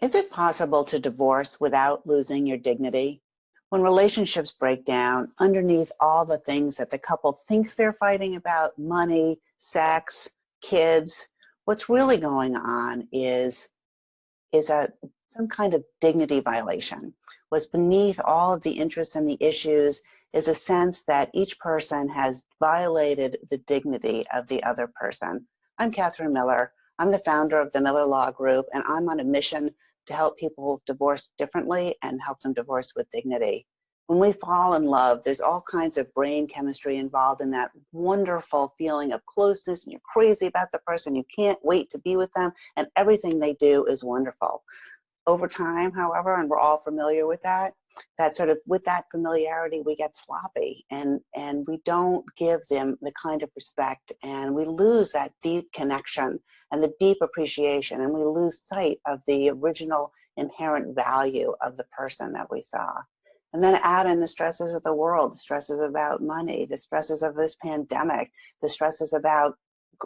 Is it possible to divorce without losing your dignity? When relationships break down, underneath all the things that the couple thinks they're fighting about, money, sex, kids, what's really going on is some kind of dignity violation. What's beneath all of the interests and the issues is a sense that each person has violated the dignity of the other person. I'm Catherine Miller. I'm the founder of the Miller Law Group, and I'm on a mission to help people divorce differently and help them divorce with dignity. When we fall in love, there's all kinds of brain chemistry involved in that wonderful feeling of closeness, and you're crazy about the person, you can't wait to be with them, and everything they do is wonderful. Over time, however, and we're all familiar with that with that familiarity, we get sloppy and we don't give them the kind of respect, and we lose that deep connection and the deep appreciation, and we lose sight of the original inherent value of the person that we saw. And then add in the stresses of the world, the stresses about money, the stresses of this pandemic, the stresses about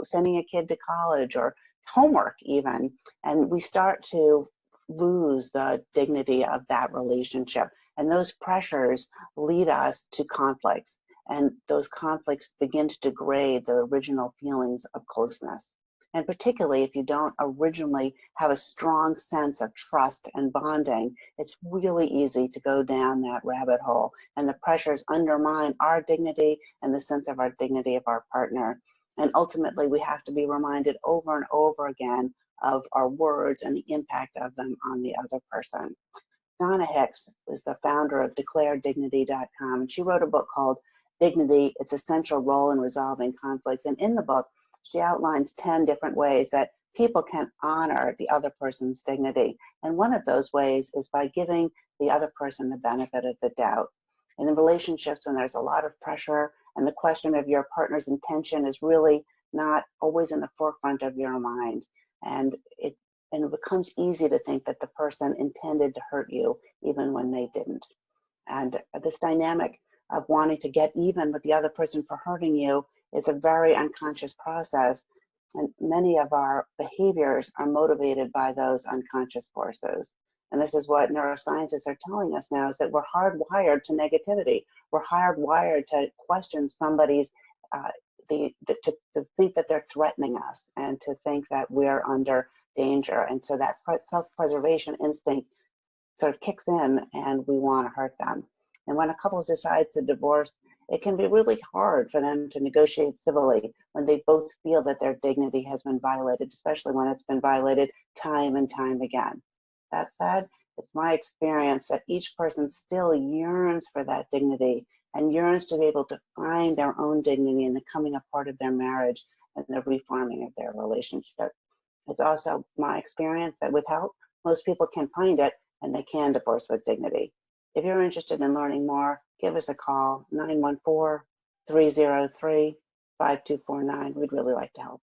sending a kid to college or homework even, and we start to lose the dignity of that relationship. And those pressures lead us to conflicts, and those conflicts begin to degrade the original feelings of closeness. And particularly if you don't originally have a strong sense of trust and bonding, it's really easy to go down that rabbit hole, and the pressures undermine our dignity and the sense of our dignity of our partner. And ultimately, we have to be reminded over and over again of our words and the impact of them on the other person. Donna Hicks is the founder of DeclareDignity.com, and she wrote a book called Dignity, Its Essential Role in Resolving Conflicts. And in the book, she outlines 10 different ways that people can honor the other person's dignity. And one of those ways is by giving the other person the benefit of the doubt. And in relationships, when there's a lot of pressure and the question of your partner's intention is really not always in the forefront of your mind, and it becomes easy to think that the person intended to hurt you even when they didn't. And this dynamic of wanting to get even with the other person for hurting you is a very unconscious process, and many of our behaviors are motivated by those unconscious forces. And this is what neuroscientists are telling us now, is that we're hardwired to negativity. We're hardwired to question somebody's to think that they're threatening us and to think that we're under danger. And so that self-preservation instinct sort of kicks in, and we want to hurt them. And when a couple decides to divorce, it can be really hard for them to negotiate civilly when they both feel that their dignity has been violated, especially when it's been violated time and time again. That said, it's my experience that each person still yearns for that dignity and yearns to be able to find their own dignity in the coming apart of their marriage and the reforming of their relationship. It's also my experience that with help, most people can find it and they can divorce with dignity. If you're interested in learning more, give us a call, 914-303-5249. We'd really like to help.